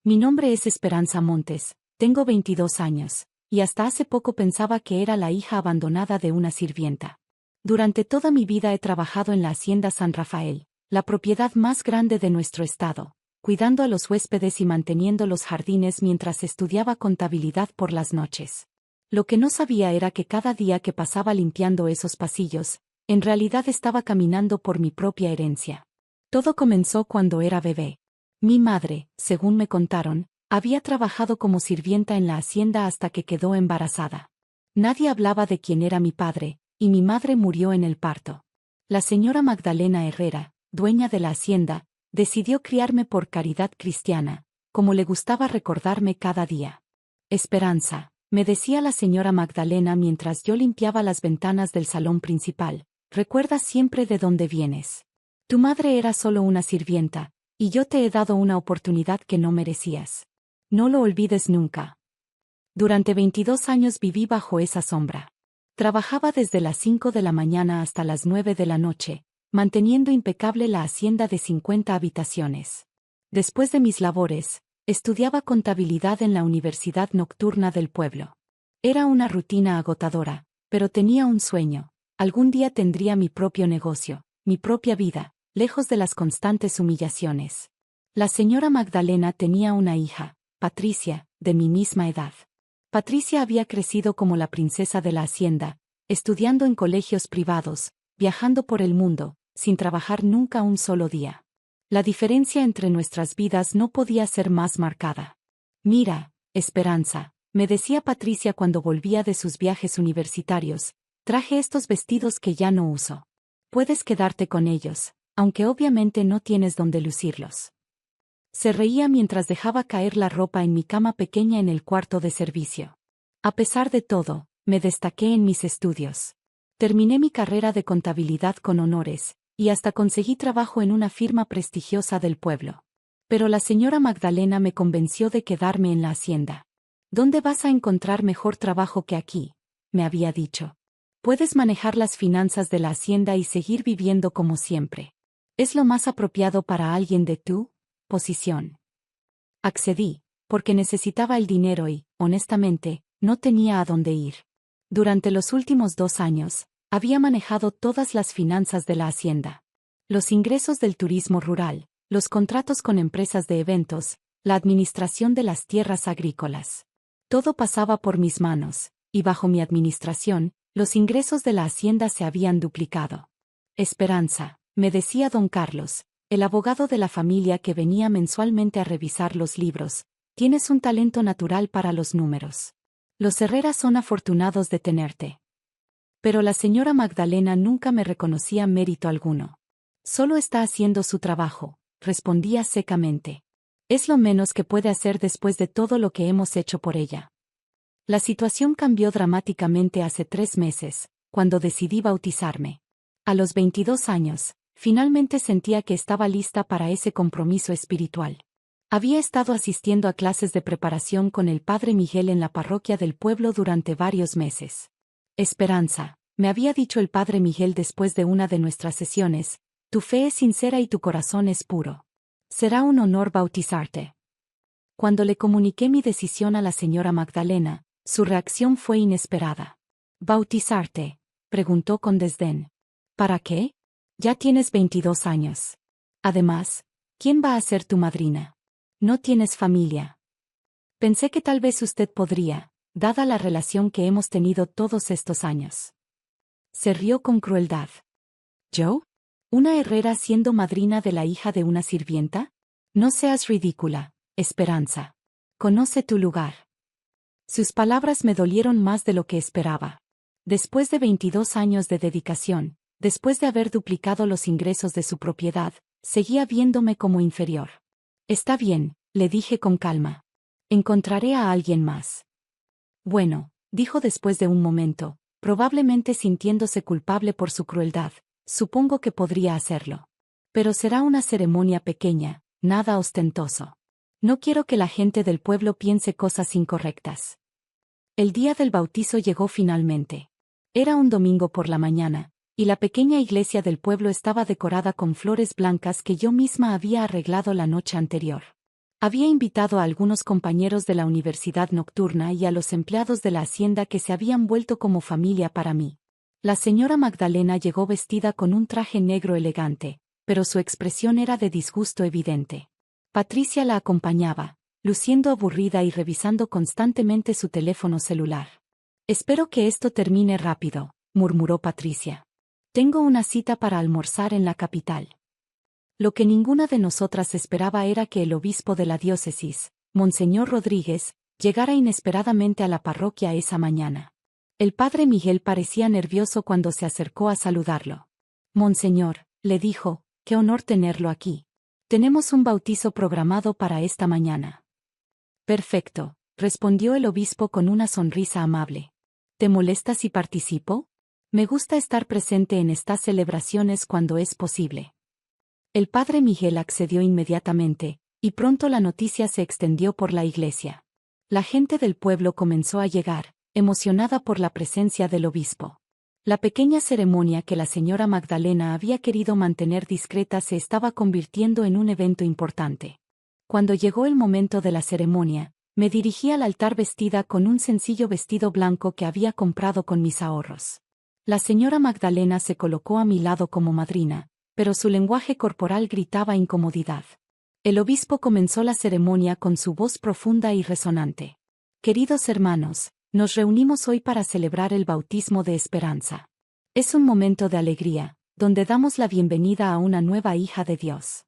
Mi nombre es Esperanza Montes, tengo 22 años, y hasta hace poco pensaba que era la hija abandonada de una sirvienta. Durante toda mi vida he trabajado en la Hacienda San Rafael, la propiedad más grande de nuestro estado, cuidando a los huéspedes y manteniendo los jardines mientras estudiaba contabilidad por las noches. Lo que no sabía era que cada día que pasaba limpiando esos pasillos, en realidad estaba caminando por mi propia herencia. Todo comenzó cuando era bebé. Mi madre, según me contaron, había trabajado como sirvienta en la hacienda hasta que quedó embarazada. Nadie hablaba de quién era mi padre, y mi madre murió en el parto. La señora Magdalena Herrera, dueña de la hacienda, decidió criarme por caridad cristiana, como le gustaba recordarme cada día. Esperanza, me decía la señora Magdalena mientras yo limpiaba las ventanas del salón principal, recuerda siempre de dónde vienes. Tu madre era solo una sirvienta, y yo te he dado una oportunidad que no merecías. No lo olvides nunca. Durante 22 años viví bajo esa sombra. Trabajaba desde las 5 de la mañana hasta las 9 de la noche, manteniendo impecable la hacienda de 50 habitaciones. Después de mis labores, estudiaba contabilidad en la Universidad Nocturna del pueblo. Era una rutina agotadora, pero tenía un sueño. Algún día tendría mi propio negocio, mi propia vida, lejos de las constantes humillaciones. La señora Magdalena tenía una hija, Patricia, de mi misma edad. Patricia había crecido como la princesa de la hacienda, estudiando en colegios privados, viajando por el mundo, sin trabajar nunca un solo día. La diferencia entre nuestras vidas no podía ser más marcada. Mira, Esperanza, me decía Patricia cuando volvía de sus viajes universitarios, traje estos vestidos que ya no uso. Puedes quedarte con ellos, aunque obviamente no tienes dónde lucirlos. Se reía mientras dejaba caer la ropa en mi cama pequeña en el cuarto de servicio. A pesar de todo, me destaqué en mis estudios. Terminé mi carrera de contabilidad con honores, y hasta conseguí trabajo en una firma prestigiosa del pueblo. Pero la señora Magdalena me convenció de quedarme en la hacienda. ¿Dónde vas a encontrar mejor trabajo que aquí?, me había dicho. Puedes manejar las finanzas de la hacienda y seguir viviendo como siempre. Es lo más apropiado para alguien de tu posición. Accedí, porque necesitaba el dinero y, honestamente, no tenía a dónde ir. Durante los últimos 2 años, había manejado todas las finanzas de la hacienda. Los ingresos del turismo rural, los contratos con empresas de eventos, la administración de las tierras agrícolas. Todo pasaba por mis manos, y bajo mi administración, los ingresos de la hacienda se habían duplicado. Esperanza, me decía don Carlos, el abogado de la familia que venía mensualmente a revisar los libros, tienes un talento natural para los números. Los Herrera son afortunados de tenerte. Pero la señora Magdalena nunca me reconocía mérito alguno. Solo está haciendo su trabajo, respondía secamente. Es lo menos que puede hacer después de todo lo que hemos hecho por ella. La situación cambió dramáticamente hace 3 meses, cuando decidí bautizarme. A los 22 años, finalmente sentía que estaba lista para ese compromiso espiritual. Había estado asistiendo a clases de preparación con el padre Miguel en la parroquia del pueblo durante varios meses. Esperanza, me había dicho el padre Miguel después de una de nuestras sesiones, tu fe es sincera y tu corazón es puro. Será un honor bautizarte. Cuando le comuniqué mi decisión a la señora Magdalena, su reacción fue inesperada. ¿Bautizarte?, preguntó con desdén. ¿Para qué? Ya tienes 22 años. Además, ¿quién va a ser tu madrina? No tienes familia. Pensé que tal vez usted podría, dada la relación que hemos tenido todos estos años. Se rió con crueldad. ¿Yo? ¿Una herrera siendo madrina de la hija de una sirvienta? No seas ridícula, Esperanza. Conoce tu lugar. Sus palabras me dolieron más de lo que esperaba. Después de 22 años de dedicación, después de haber duplicado los ingresos de su propiedad, seguía viéndome como inferior. Está bien, le dije con calma. Encontraré a alguien más. Bueno, dijo después de un momento, probablemente sintiéndose culpable por su crueldad, supongo que podría hacerlo. Pero será una ceremonia pequeña, nada ostentoso. No quiero que la gente del pueblo piense cosas incorrectas. El día del bautizo llegó finalmente. Era un domingo por la mañana, y la pequeña iglesia del pueblo estaba decorada con flores blancas que yo misma había arreglado la noche anterior. Había invitado a algunos compañeros de la universidad nocturna y a los empleados de la hacienda que se habían vuelto como familia para mí. La señora Magdalena llegó vestida con un traje negro elegante, pero su expresión era de disgusto evidente. Patricia la acompañaba, luciendo aburrida y revisando constantemente su teléfono celular. «Espero que esto termine rápido», murmuró Patricia. «Tengo una cita para almorzar en la capital». Lo que ninguna de nosotras esperaba era que el obispo de la diócesis, Monseñor Rodríguez, llegara inesperadamente a la parroquia esa mañana. El padre Miguel parecía nervioso cuando se acercó a saludarlo. «Monseñor», le dijo, «qué honor tenerlo aquí. Tenemos un bautizo programado para esta mañana». «Perfecto», respondió el obispo con una sonrisa amable. «¿Te molesta si participo? Me gusta estar presente en estas celebraciones cuando es posible». El padre Miguel accedió inmediatamente, y pronto la noticia se extendió por la iglesia. La gente del pueblo comenzó a llegar, emocionada por la presencia del obispo. La pequeña ceremonia que la señora Magdalena había querido mantener discreta se estaba convirtiendo en un evento importante. Cuando llegó el momento de la ceremonia, me dirigí al altar vestida con un sencillo vestido blanco que había comprado con mis ahorros. La señora Magdalena se colocó a mi lado como madrina, pero su lenguaje corporal gritaba incomodidad. El obispo comenzó la ceremonia con su voz profunda y resonante. «Queridos hermanos, nos reunimos hoy para celebrar el bautismo de Esperanza. Es un momento de alegría, donde damos la bienvenida a una nueva hija de Dios».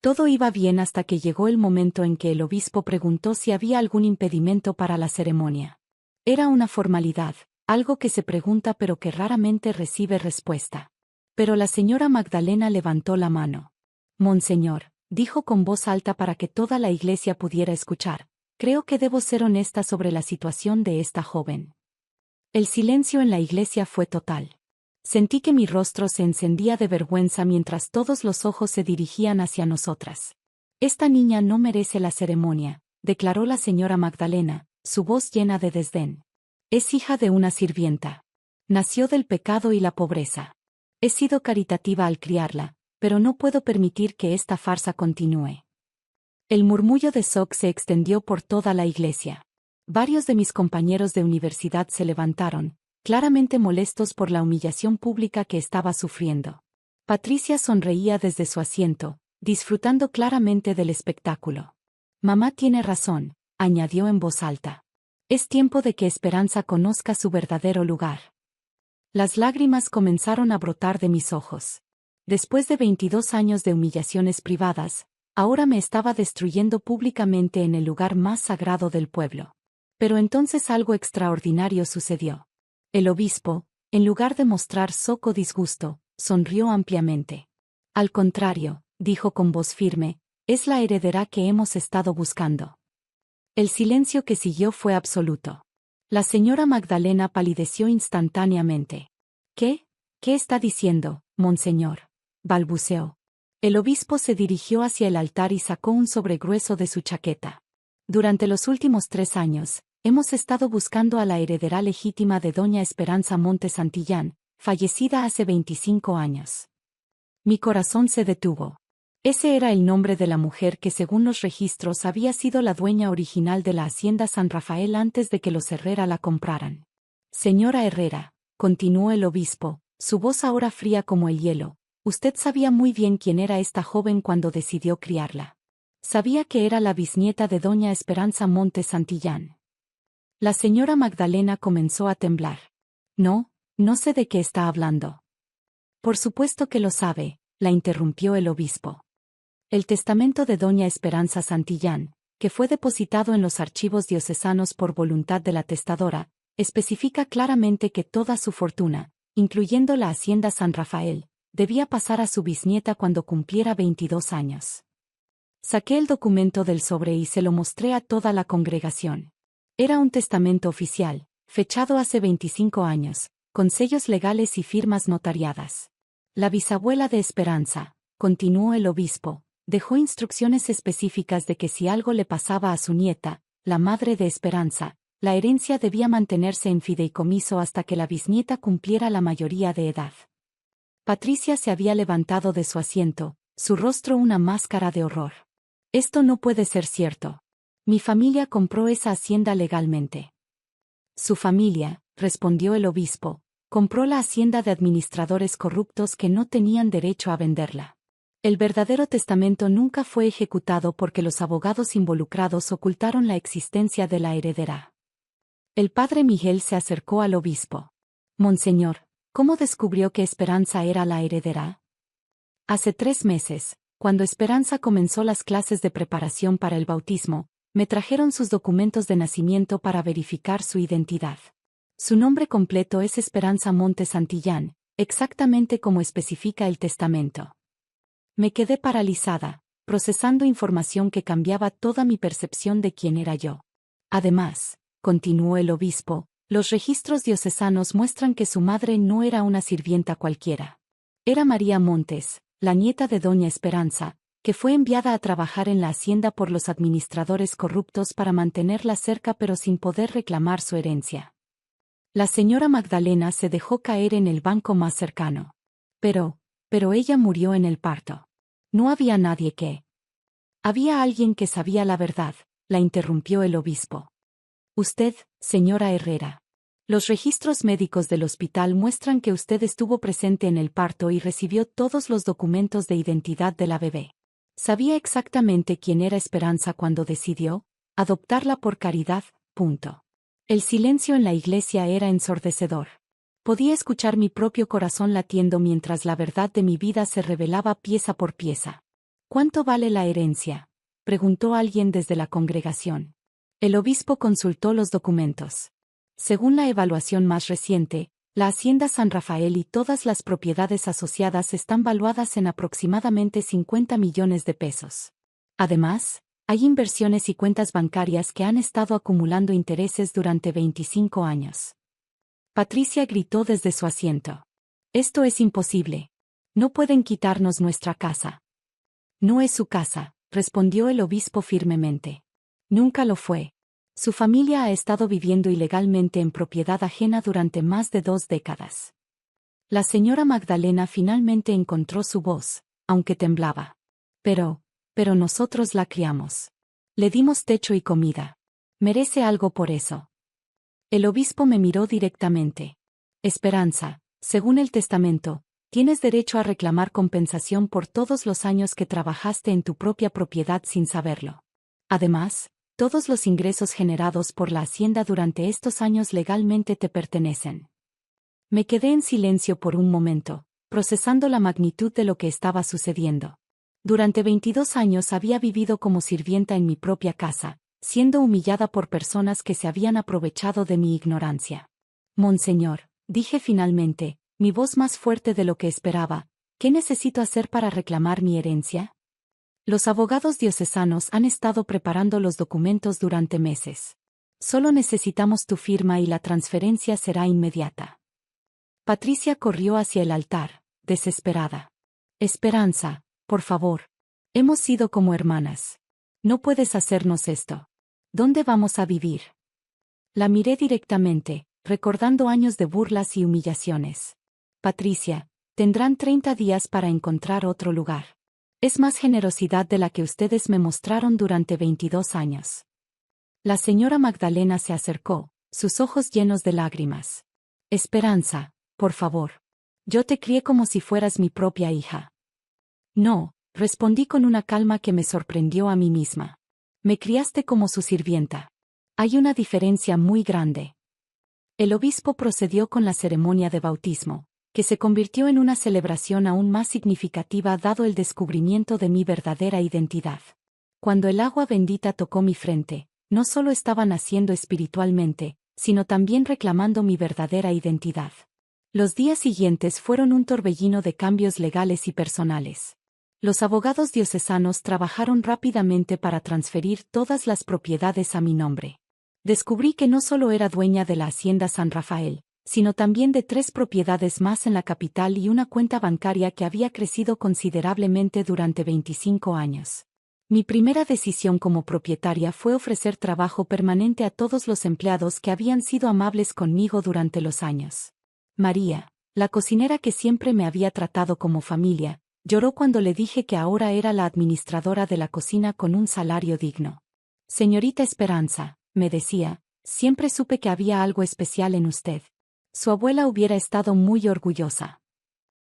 Todo iba bien hasta que llegó el momento en que el obispo preguntó si había algún impedimento para la ceremonia. Era una formalidad, algo que se pregunta pero que raramente recibe respuesta. Pero la señora Magdalena levantó la mano. «Monseñor», dijo con voz alta para que toda la iglesia pudiera escuchar, «creo que debo ser honesta sobre la situación de esta joven». El silencio en la iglesia fue total. Sentí que mi rostro se encendía de vergüenza mientras todos los ojos se dirigían hacia nosotras. «Esta niña no merece la ceremonia», declaró la señora Magdalena, su voz llena de desdén. «Es hija de una sirvienta. Nació del pecado y la pobreza. He sido caritativa al criarla, pero no puedo permitir que esta farsa continúe». El murmullo de shock se extendió por toda la iglesia. Varios de mis compañeros de universidad se levantaron, claramente molestos por la humillación pública que estaba sufriendo. Patricia sonreía desde su asiento, disfrutando claramente del espectáculo. «Mamá tiene razón», añadió en voz alta. «Es tiempo de que Esperanza conozca su verdadero lugar». Las lágrimas comenzaron a brotar de mis ojos. Después de 22 años de humillaciones privadas, ahora me estaba destruyendo públicamente en el lugar más sagrado del pueblo. Pero entonces algo extraordinario sucedió. El obispo, en lugar de mostrar soco disgusto, sonrió ampliamente. «Al contrario», dijo con voz firme, «es la heredera que hemos estado buscando». El silencio que siguió fue absoluto. La señora Magdalena palideció instantáneamente. «¿Qué? ¿Qué está diciendo, monseñor?», balbuceó. El obispo se dirigió hacia el altar y sacó un sobre grueso de su chaqueta. «Durante los últimos 3 años, hemos estado buscando a la heredera legítima de doña Esperanza Montes Santillán, fallecida hace 25 años». Mi corazón se detuvo. Ese era el nombre de la mujer que según los registros había sido la dueña original de la hacienda San Rafael antes de que los Herrera la compraran. «Señora Herrera», continuó el obispo, su voz ahora fría como el hielo, «usted sabía muy bien quién era esta joven cuando decidió criarla. Sabía que era la bisnieta de doña Esperanza Montes Santillán». La señora Magdalena comenzó a temblar. «No, no sé de qué está hablando». «Por supuesto que lo sabe», la interrumpió el obispo. «El testamento de doña Esperanza Santillán, que fue depositado en los archivos diocesanos por voluntad de la testadora, especifica claramente que toda su fortuna, incluyendo la hacienda San Rafael, debía pasar a su bisnieta cuando cumpliera 22 años. Saqué el documento del sobre y se lo mostré a toda la congregación. Era un testamento oficial, fechado hace 25 años, con sellos legales y firmas notariadas. La bisabuela de Esperanza, continuó el obispo, dejó instrucciones específicas de que si algo le pasaba a su nieta, la madre de Esperanza, la herencia debía mantenerse en fideicomiso hasta que la bisnieta cumpliera la mayoría de edad. Patricia se había levantado de su asiento, su rostro una máscara de horror. Esto no puede ser cierto. Mi familia compró esa hacienda legalmente. Su familia, respondió el obispo, compró la hacienda de administradores corruptos que no tenían derecho a venderla. El verdadero testamento nunca fue ejecutado porque los abogados involucrados ocultaron la existencia de la heredera. El padre Miguel se acercó al obispo. Monseñor, ¿cómo descubrió que Esperanza era la heredera? Hace 3 meses, cuando Esperanza comenzó las clases de preparación para el bautismo, me trajeron sus documentos de nacimiento para verificar su identidad. Su nombre completo es Esperanza Montes Santillán, exactamente como especifica el testamento. Me quedé paralizada, procesando información que cambiaba toda mi percepción de quién era yo. Además, continuó el obispo, los registros diocesanos muestran que su madre no era una sirvienta cualquiera. Era María Montes, la nieta de doña Esperanza, que fue enviada a trabajar en la hacienda por los administradores corruptos para mantenerla cerca pero sin poder reclamar su herencia. La señora Magdalena se dejó caer en el banco más cercano. Pero ella murió en el parto. No había nadie que... Había alguien que sabía la verdad, la interrumpió el obispo. Usted, señora Herrera. Los registros médicos del hospital muestran que usted estuvo presente en el parto y recibió todos los documentos de identidad de la bebé. Sabía exactamente quién era Esperanza cuando decidió adoptarla por caridad. Punto. El silencio en la iglesia era ensordecedor. Podía escuchar mi propio corazón latiendo mientras la verdad de mi vida se revelaba pieza por pieza. ¿Cuánto vale la herencia?, preguntó alguien desde la congregación. El obispo consultó los documentos. Según la evaluación más reciente, la hacienda San Rafael y todas las propiedades asociadas están valuadas en aproximadamente 50 millones de pesos. Además, hay inversiones y cuentas bancarias que han estado acumulando intereses durante 25 años. Patricia gritó desde su asiento. Esto es imposible. No pueden quitarnos nuestra casa. No es su casa, respondió el obispo firmemente. Nunca lo fue. Su familia ha estado viviendo ilegalmente en propiedad ajena durante más de 2 décadas. La señora Magdalena finalmente encontró su voz, aunque temblaba. Pero nosotros la criamos. Le dimos techo y comida. Merece algo por eso. El obispo me miró directamente. Esperanza, según el testamento, tienes derecho a reclamar compensación por todos los años que trabajaste en tu propia propiedad sin saberlo. Además, todos los ingresos generados por la hacienda durante estos años legalmente te pertenecen. Me quedé en silencio por un momento, procesando la magnitud de lo que estaba sucediendo. Durante 22 años había vivido como sirvienta en mi propia casa, siendo humillada por personas que se habían aprovechado de mi ignorancia. Monseñor, dije finalmente, mi voz más fuerte de lo que esperaba, ¿qué necesito hacer para reclamar mi herencia? Los abogados diocesanos han estado preparando los documentos durante meses. Solo necesitamos tu firma y la transferencia será inmediata. Patricia corrió hacia el altar, desesperada. Esperanza, por favor. Hemos sido como hermanas. No puedes hacernos esto. ¿Dónde vamos a vivir? La miré directamente, recordando años de burlas y humillaciones. Patricia, tendrán 30 días para encontrar otro lugar. Es más generosidad de la que ustedes me mostraron durante 22 años. La señora Magdalena se acercó, sus ojos llenos de lágrimas. Esperanza, por favor. Yo te crié como si fueras mi propia hija. No, respondí con una calma que me sorprendió a mí misma. Me criaste como su sirvienta. Hay una diferencia muy grande. El obispo procedió con la ceremonia de bautismo, que se convirtió en una celebración aún más significativa dado el descubrimiento de mi verdadera identidad. Cuando el agua bendita tocó mi frente, no solo estaba naciendo espiritualmente, sino también reclamando mi verdadera identidad. Los días siguientes fueron un torbellino de cambios legales y personales. Los abogados diocesanos trabajaron rápidamente para transferir todas las propiedades a mi nombre. Descubrí que no solo era dueña de la hacienda San Rafael, sino también de 3 propiedades más en la capital y una cuenta bancaria que había crecido considerablemente durante 25 años. Mi primera decisión como propietaria fue ofrecer trabajo permanente a todos los empleados que habían sido amables conmigo durante los años. María, la cocinera que siempre me había tratado como familia, Lloró cuando le dije que ahora era la administradora de la cocina con un salario digno. Señorita Esperanza, me decía, siempre supe que había algo especial en usted. Su abuela hubiera estado muy orgullosa.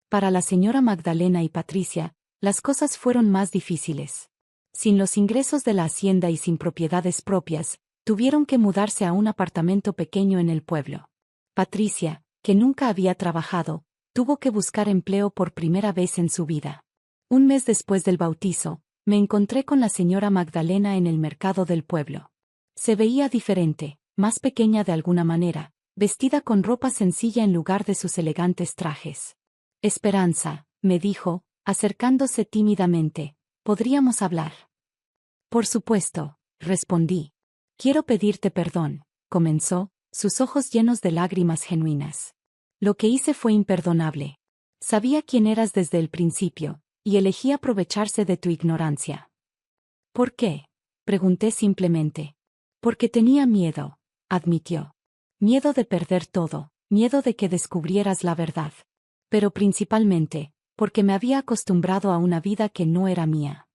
Para la señora Magdalena y Patricia, las cosas fueron más difíciles. Sin los ingresos de la hacienda y sin propiedades propias, tuvieron que mudarse a un apartamento pequeño en el pueblo. Patricia, que nunca había trabajado, tuvo que buscar empleo por primera vez en su vida. Un mes después del bautizo, me encontré con la señora Magdalena en el mercado del pueblo. Se veía diferente, más pequeña de alguna manera, vestida con ropa sencilla en lugar de sus elegantes trajes. Esperanza, me dijo, acercándose tímidamente, ¿podríamos hablar? Por supuesto, respondí. Quiero pedirte perdón, comenzó, sus ojos llenos de lágrimas genuinas. Lo que hice fue imperdonable. Sabía quién eras desde el principio, y elegí aprovecharse de tu ignorancia. ¿Por qué? Pregunté simplemente. Porque tenía miedo, admitió. Miedo de perder todo, miedo de que descubrieras la verdad. Pero principalmente, porque me había acostumbrado a una vida que no era mía.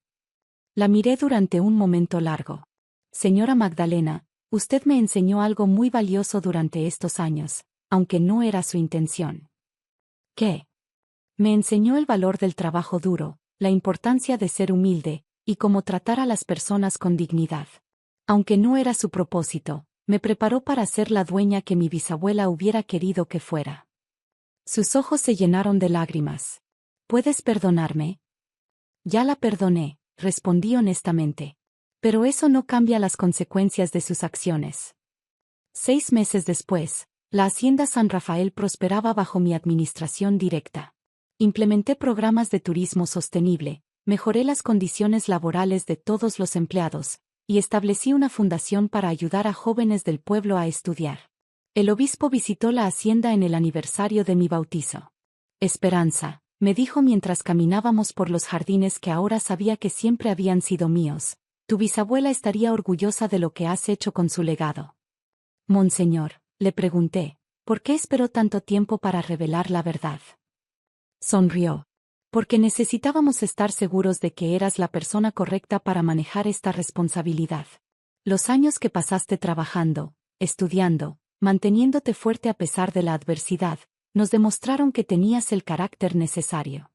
La miré durante un momento largo. Señora Magdalena, usted me enseñó algo muy valioso durante estos años, aunque no era su intención. ¿Qué? Me enseñó el valor del trabajo duro, la importancia de ser humilde, y cómo tratar a las personas con dignidad. Aunque no era su propósito, me preparó para ser la dueña que mi bisabuela hubiera querido que fuera. Sus ojos se llenaron de lágrimas. ¿Puedes perdonarme? Ya la perdoné, respondí honestamente. Pero eso no cambia las consecuencias de sus acciones. 6 meses después, la Hacienda San Rafael prosperaba bajo mi administración directa. Implementé programas de turismo sostenible, mejoré las condiciones laborales de todos los empleados, y establecí una fundación para ayudar a jóvenes del pueblo a estudiar. El obispo visitó la hacienda en el aniversario de mi bautizo. Esperanza, me dijo mientras caminábamos por los jardines que ahora sabía que siempre habían sido míos, tu bisabuela estaría orgullosa de lo que has hecho con su legado. Monseñor, le pregunté, ¿por qué esperó tanto tiempo para revelar la verdad? Sonrió. Porque necesitábamos estar seguros de que eras la persona correcta para manejar esta responsabilidad. Los años que pasaste trabajando, estudiando, manteniéndote fuerte a pesar de la adversidad, nos demostraron que tenías el carácter necesario.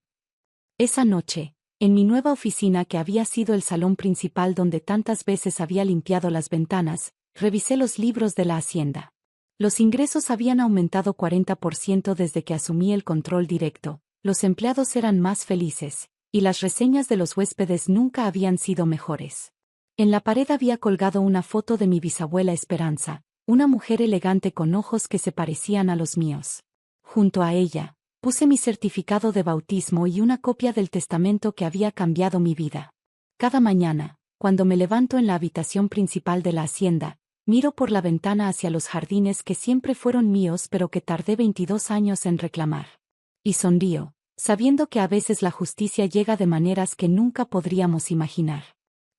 Esa noche, en mi nueva oficina que había sido el salón principal donde tantas veces había limpiado las ventanas, revisé los libros de la hacienda. Los ingresos habían aumentado 40% desde que asumí el control directo, los empleados eran más felices, y las reseñas de los huéspedes nunca habían sido mejores. En la pared había colgado una foto de mi bisabuela Esperanza, una mujer elegante con ojos que se parecían a los míos. Junto a ella, puse mi certificado de bautismo y una copia del testamento que había cambiado mi vida. Cada mañana, cuando me levanto en la habitación principal de la hacienda, miro por la ventana hacia los jardines que siempre fueron míos pero que tardé 22 años en reclamar. Y sonrío, sabiendo que a veces la justicia llega de maneras que nunca podríamos imaginar.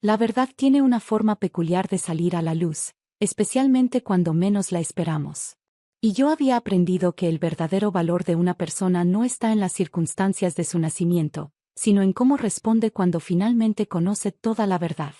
La verdad tiene una forma peculiar de salir a la luz, especialmente cuando menos la esperamos. Y yo había aprendido que el verdadero valor de una persona no está en las circunstancias de su nacimiento, sino en cómo responde cuando finalmente conoce toda la verdad.